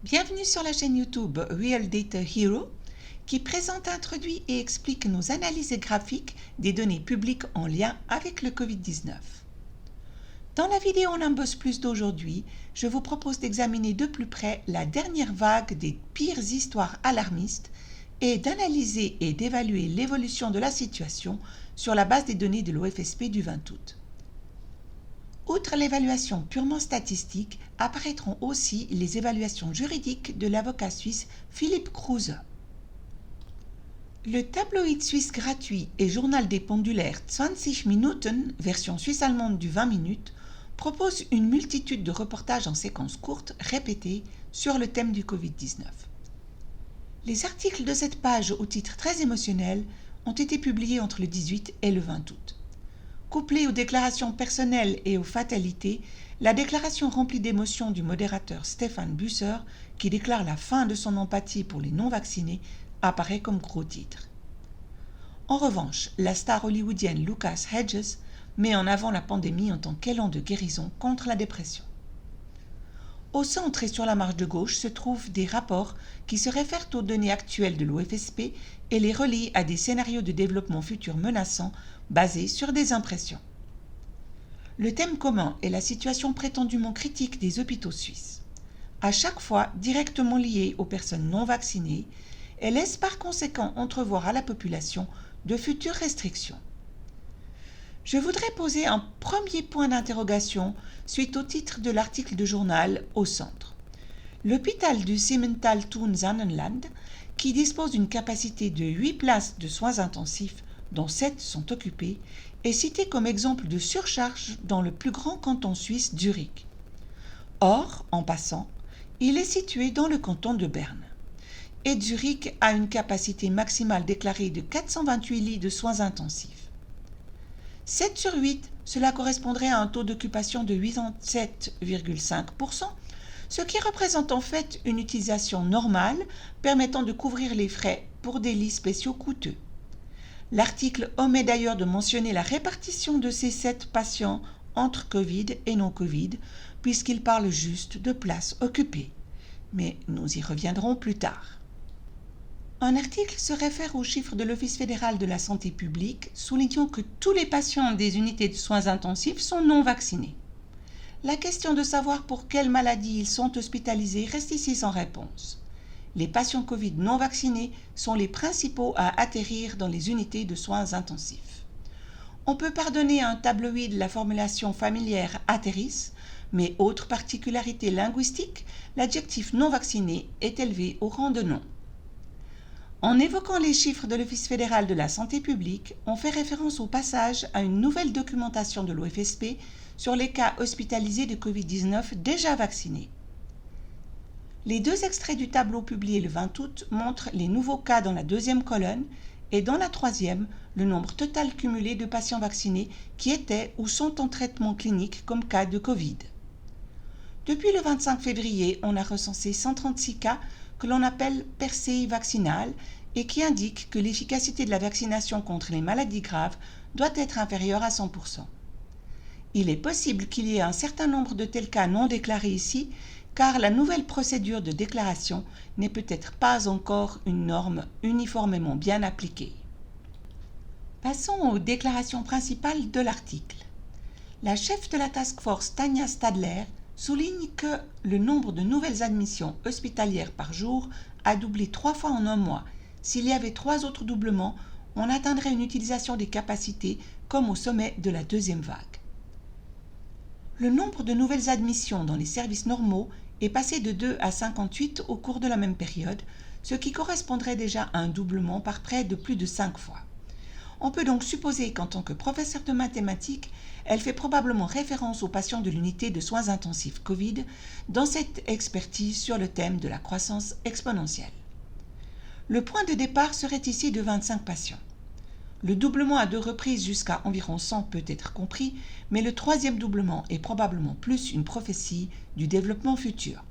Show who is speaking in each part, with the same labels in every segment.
Speaker 1: Bienvenue sur la chaîne YouTube Real Data Hero qui présente, introduit et explique nos analyses graphiques des données publiques en lien avec le Covid-19. Dans la vidéo Numbers Plus d'aujourd'hui, je vous propose d'examiner de plus près la dernière vague des pires histoires alarmistes et d'analyser et d'évaluer l'évolution de la situation sur la base des données de l'OFSP du 20 août. Outre l'évaluation purement statistique, apparaîtront aussi les évaluations juridiques de l'avocat suisse Philipp Kruse. Le tabloïd suisse gratuit et journal des pendulaires 20 Minuten, version suisse-allemande du 20 minutes, propose une multitude de reportages en séquences courtes répétées sur le thème du Covid-19. Les articles de cette page au titre très émotionnel ont été publiés entre le 18 et le 20 août. Couplée aux déclarations personnelles et aux fatalités, la déclaration remplie d'émotions du modérateur Stefan Busser, qui déclare la fin de son empathie pour les non-vaccinés, apparaît comme gros titre. En revanche, la star hollywoodienne Lucas Hedges met en avant la pandémie en tant qu'élan de guérison contre la dépression. Au centre et sur la marge de gauche se trouvent des rapports qui se réfèrent aux données actuelles de l'OFSP et les relient à des scénarios de développement futur menaçants basés sur des impressions. Le thème commun est la situation prétendument critique des hôpitaux suisses, à chaque fois directement liée aux personnes non vaccinées, et laisse par conséquent entrevoir à la population de futures restrictions. Je voudrais poser un premier point d'interrogation suite au titre de l'article de journal au centre. L'hôpital du Simmental-Thun-Sannenland, qui dispose d'une capacité de 8 places de soins intensifs, dont 7 sont occupées, est cité comme exemple de surcharge dans le plus grand canton suisse, Zurich. Or, en passant, il est situé dans le canton de Berne. Et Zurich a une capacité maximale déclarée de 428 lits de soins intensifs. 7 sur 8, cela correspondrait à un taux d'occupation de 87,5%, ce qui représente en fait une utilisation normale permettant de couvrir les frais pour des lits spéciaux coûteux. L'article omet d'ailleurs de mentionner la répartition de ces 7 patients entre Covid et non-Covid, puisqu'il parle juste de places occupées. Mais nous y reviendrons plus tard. Un article se réfère aux chiffres de l'Office fédéral de la santé publique, soulignant que tous les patients des unités de soins intensifs sont non vaccinés. La question de savoir pour quelles maladies ils sont hospitalisés reste ici sans réponse. Les patients Covid non vaccinés sont les principaux à atterrir dans les unités de soins intensifs. On peut pardonner à un tabloïd la formulation familière atterris, mais autre particularité linguistique, l'adjectif non vacciné est élevé au rang de nom. En évoquant les chiffres de l'Office fédéral de la santé publique, on fait référence au passage à une nouvelle documentation de l'OFSP sur les cas hospitalisés de Covid-19 déjà vaccinés. Les 2 extraits du tableau publié le 20 août montrent les nouveaux cas dans la 2e colonne et dans la 3e, le nombre total cumulé de patients vaccinés qui étaient ou sont en traitement clinique comme cas de Covid. Depuis le 25 février, on a recensé 136 cas que l'on appelle percée vaccinale et qui indiquent que l'efficacité de la vaccination contre les maladies graves doit être inférieure à 100%. Il est possible qu'il y ait un certain nombre de tels cas non déclarés ici, car la nouvelle procédure de déclaration n'est peut-être pas encore une norme uniformément bien appliquée. Passons aux déclarations principales de l'article. La chef de la task force, Tanja Stadler, souligne que le nombre de nouvelles admissions hospitalières par jour a doublé 3 fois en un mois. S'il y avait 3 autres doublements, on atteindrait une utilisation des capacités comme au sommet de la 2e vague. Le nombre de nouvelles admissions dans les services normaux est passé de 2 à 58 au cours de la même période, ce qui correspondrait déjà à un doublement par près de plus de 5 fois. On peut donc supposer qu'en tant que professeur de mathématiques, elle fait probablement référence aux patients de l'unité de soins intensifs Covid dans cette expertise sur le thème de la croissance exponentielle. Le point de départ serait ici de 25 patients. Le doublement à 2 reprises jusqu'à environ 100 peut être compris, mais le 3e doublement est probablement plus une prophétie du développement futur.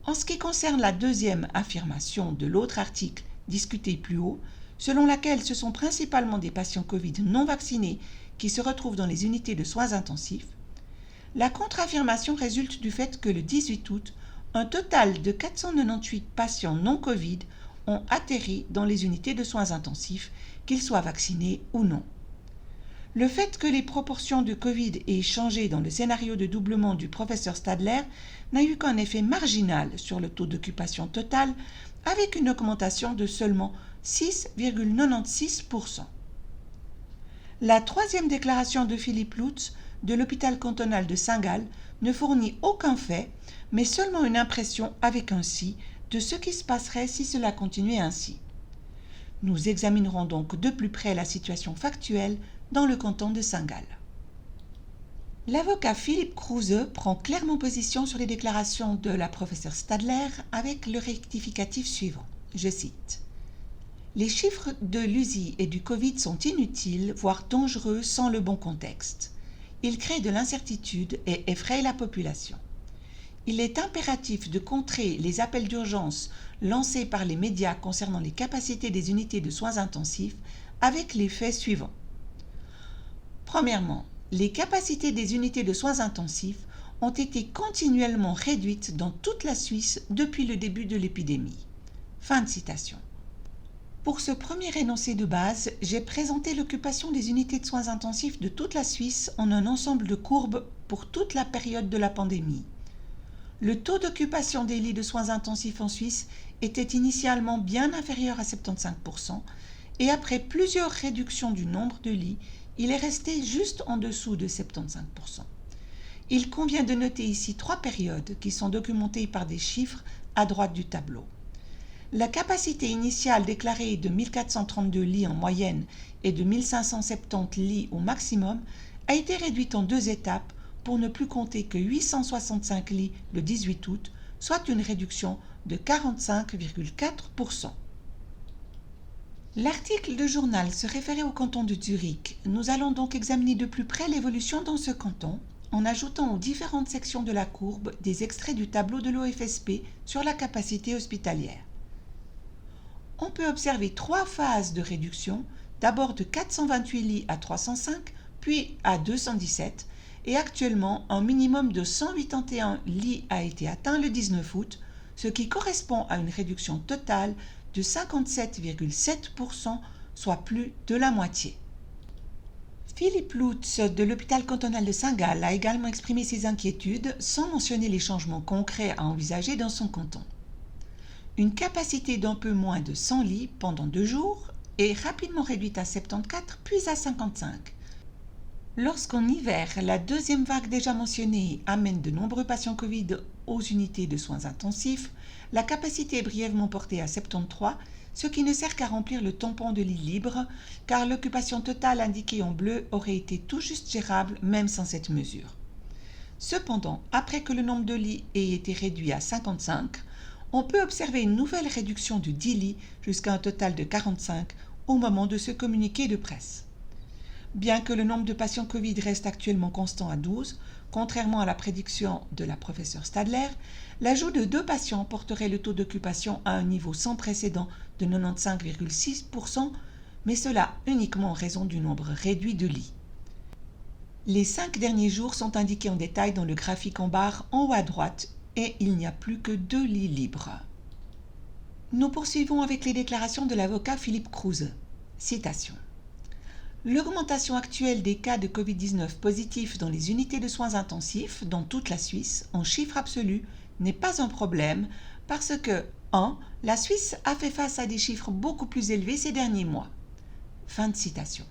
Speaker 1: En ce qui concerne la 2e affirmation de l'autre article discuté plus haut, selon laquelle ce sont principalement des patients Covid non vaccinés qui se retrouvent dans les unités de soins intensifs, la contre-affirmation résulte du fait que le 18 août, Un total de 498 patients non Covid ont atterri dans les unités de soins intensifs, qu'ils soient vaccinés ou non. Le fait que les proportions de Covid aient changé dans le scénario de doublement du professeur Stadler n'a eu qu'un effet marginal sur le taux d'occupation total, avec une augmentation de seulement 6,96%. La troisième déclaration de Philippe Lutz de l'hôpital cantonal de Saint-Gall ne fournit aucun fait, mais seulement une impression avec un si de ce qui se passerait si cela continuait ainsi. Nous examinerons donc de plus près la situation factuelle dans le canton de Saint-Gall. L'avocat Philippe Kruse prend clairement position sur les déclarations de la professeure Stadler avec le rectificatif suivant. Je cite. Les chiffres de l'USI et du Covid sont inutiles, voire dangereux sans le bon contexte. Ils créent de l'incertitude et effrayent la population. Il est impératif de contrer les appels d'urgence lancés par les médias concernant les capacités des unités de soins intensifs avec les faits suivants. Premièrement, les capacités des unités de soins intensifs ont été continuellement réduites dans toute la Suisse depuis le début de l'épidémie. Fin de citation. Pour ce premier énoncé de base, j'ai présenté l'occupation des unités de soins intensifs de toute la Suisse en un ensemble de courbes pour toute la période de la pandémie. Le taux d'occupation des lits de soins intensifs en Suisse était initialement bien inférieur à 75% et après plusieurs réductions du nombre de lits, il est resté juste en dessous de 75%. Il convient de noter ici 3 périodes qui sont documentées par des chiffres à droite du tableau. La capacité initiale déclarée de 1432 lits en moyenne et de 1570 lits au maximum a été réduite en 2 étapes pour ne plus compter que 865 lits le 18 août, soit une réduction de 45,4%. L'article de journal se référait au canton de Zurich. Nous allons donc examiner de plus près l'évolution dans ce canton, en ajoutant aux différentes sections de la courbe des extraits du tableau de l'OFSP sur la capacité hospitalière. On peut observer 3 phases de réduction, d'abord de 428 lits à 305, puis à 217, et actuellement un minimum de 181 lits a été atteint le 19 août, ce qui correspond à une réduction totale de 57,7%, soit plus de la moitié. Philippe Lutz de l'hôpital cantonal de Saint-Gall a également exprimé ses inquiétudes sans mentionner les changements concrets à envisager dans son canton. Une capacité d'un peu moins de 100 lits pendant 2 jours est rapidement réduite à 74 puis à 55. Lorsqu'en hiver, la deuxième vague déjà mentionnée amène de nombreux patients Covid aux unités de soins intensifs, la capacité est brièvement portée à 73, ce qui ne sert qu'à remplir le tampon de lits libres, car l'occupation totale indiquée en bleu aurait été tout juste gérable même sans cette mesure. Cependant, après que le nombre de lits ait été réduit à 55, on peut observer une nouvelle réduction de 10 lits jusqu'à un total de 45 au moment de ce communiqué de presse. Bien que le nombre de patients Covid reste actuellement constant à 12, contrairement à la prédiction de la professeure Stadler, l'ajout de 2 patients porterait le taux d'occupation à un niveau sans précédent de 95,6%, mais cela uniquement en raison du nombre réduit de lits. Les 5 derniers jours sont indiqués en détail dans le graphique en barre en haut à droite et il n'y a plus que 2 lits libres. Nous poursuivons avec les déclarations de l'avocat Philippe Kruse. Citation. L'augmentation actuelle des cas de Covid-19 positifs dans les unités de soins intensifs dans toute la Suisse, en chiffres absolus, n'est pas un problème parce que 1. La Suisse a fait face à des chiffres beaucoup plus élevés ces derniers mois. Fin de citation.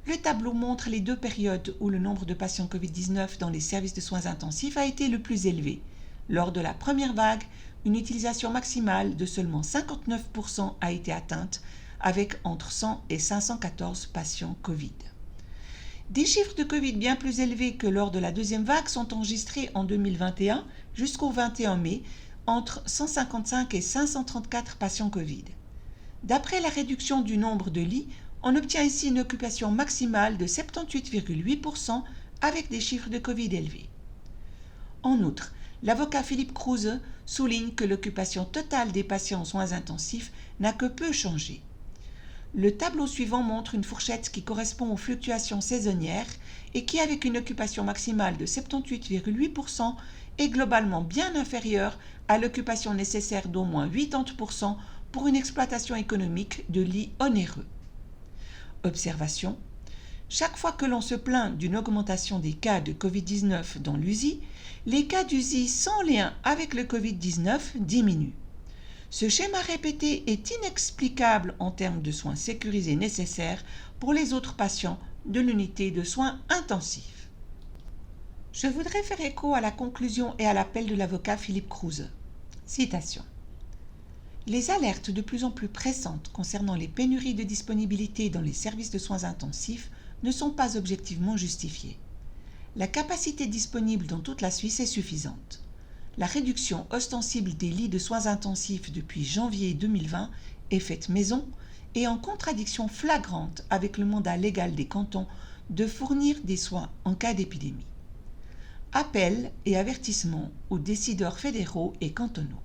Speaker 1: Le tableau montre les 2 périodes où le nombre de patients Covid-19 dans les services de soins intensifs a été le plus élevé. Lors de la première vague, une utilisation maximale de seulement 59% a été atteinte, avec entre 100 et 514 patients Covid. Des chiffres de Covid bien plus élevés que lors de la deuxième vague sont enregistrés en 2021 jusqu'au 21 mai, entre 155 et 534 patients Covid. D'après la réduction du nombre de lits, on obtient ici une occupation maximale de 78,8% avec des chiffres de Covid élevés. En outre, l'avocat Philippe Kruse souligne que l'occupation totale des patients en soins intensifs n'a que peu changé. Le tableau suivant montre une fourchette qui correspond aux fluctuations saisonnières et qui, avec une occupation maximale de 78,8%, est globalement bien inférieure à l'occupation nécessaire d'au moins 80% pour une exploitation économique de lits onéreux. Observation. Chaque fois que l'on se plaint d'une augmentation des cas de Covid-19 dans l'USI, les cas d'USI sans lien avec le Covid-19 diminuent. Ce schéma répété est inexplicable en termes de soins sécurisés nécessaires pour les autres patients de l'unité de soins intensifs. Je voudrais faire écho à la conclusion et à l'appel de l'avocat Philippe Kruse. Citation. Les alertes de plus en plus pressantes concernant les pénuries de disponibilité dans les services de soins intensifs ne sont pas objectivement justifiées. La capacité disponible dans toute la Suisse est suffisante. La réduction ostensible des lits de soins intensifs depuis janvier 2020 est faite maison et en contradiction flagrante avec le mandat légal des cantons de fournir des soins en cas d'épidémie. Appel et avertissement aux décideurs fédéraux et cantonaux.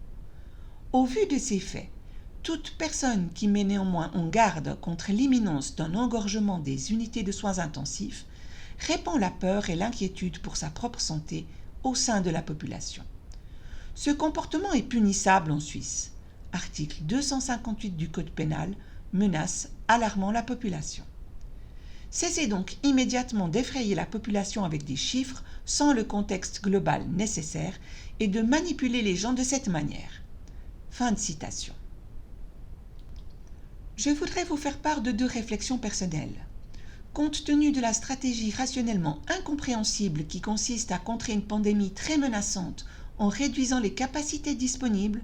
Speaker 1: Au vu de ces faits, toute personne qui met néanmoins en garde contre l'imminence d'un engorgement des unités de soins intensifs répand la peur et l'inquiétude pour sa propre santé au sein de la population. Ce comportement est punissable en Suisse. Article 258 du Code pénal, menace alarmant la population. Cessez donc immédiatement d'effrayer la population avec des chiffres sans le contexte global nécessaire et de manipuler les gens de cette manière. Fin de citation. Je voudrais vous faire part de 2 réflexions personnelles. Compte tenu de la stratégie rationnellement incompréhensible qui consiste à contrer une pandémie très menaçante en réduisant les capacités disponibles,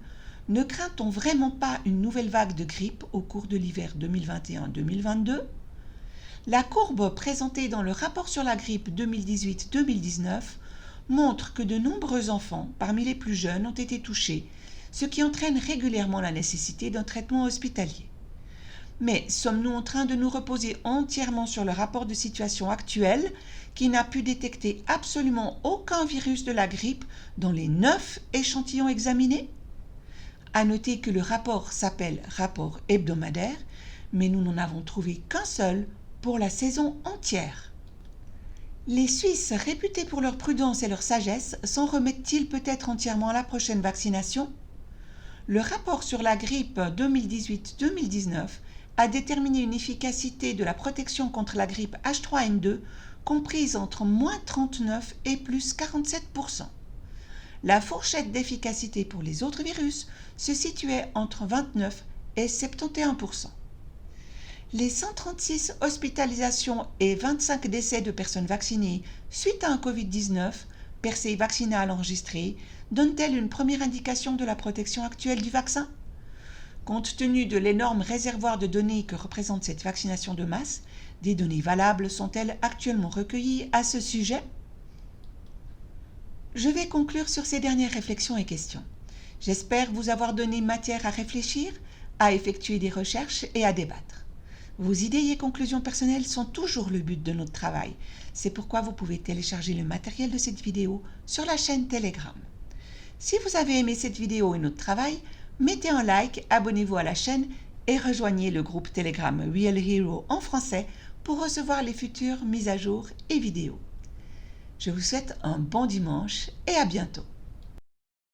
Speaker 1: ne craint-on vraiment pas une nouvelle vague de grippe au cours de l'hiver 2021-2022 ? La courbe présentée dans le rapport sur la grippe 2018-2019 montre que de nombreux enfants, parmi les plus jeunes, ont été touchés, ce qui entraîne régulièrement la nécessité d'un traitement hospitalier. Mais sommes-nous en train de nous reposer entièrement sur le rapport de situation actuel qui n'a pu détecter absolument aucun virus de la grippe dans les 9 échantillons examinés ? À noter que le rapport s'appelle rapport hebdomadaire, mais nous n'en avons trouvé qu'un seul pour la saison entière. Les Suisses, réputés pour leur prudence et leur sagesse, s'en remettent-ils peut-être entièrement à la prochaine vaccination ? Le rapport sur la grippe 2018-2019 a déterminé une efficacité de la protection contre la grippe H3N2 comprise entre moins 39 et plus 47%. La fourchette d'efficacité pour les autres virus se situait entre 29 et 71%. Les 136 hospitalisations et 25 décès de personnes vaccinées suite à un Covid-19, percée vaccinale enregistrée, donnent-elles une première indication de la protection actuelle du vaccin ? Compte tenu de l'énorme réservoir de données que représente cette vaccination de masse, des données valables sont-elles actuellement recueillies à ce sujet ? Je vais conclure sur ces dernières réflexions et questions. J'espère vous avoir donné matière à réfléchir, à effectuer des recherches et à débattre. Vos idées et conclusions personnelles sont toujours le but de notre travail. C'est pourquoi vous pouvez télécharger le matériel de cette vidéo sur la chaîne Telegram. Si vous avez aimé cette vidéo et notre travail, mettez un like, abonnez-vous à la chaîne et rejoignez le groupe Telegram Real Hero en français pour recevoir les futures mises à jour et vidéos. Je vous souhaite un bon dimanche et à bientôt.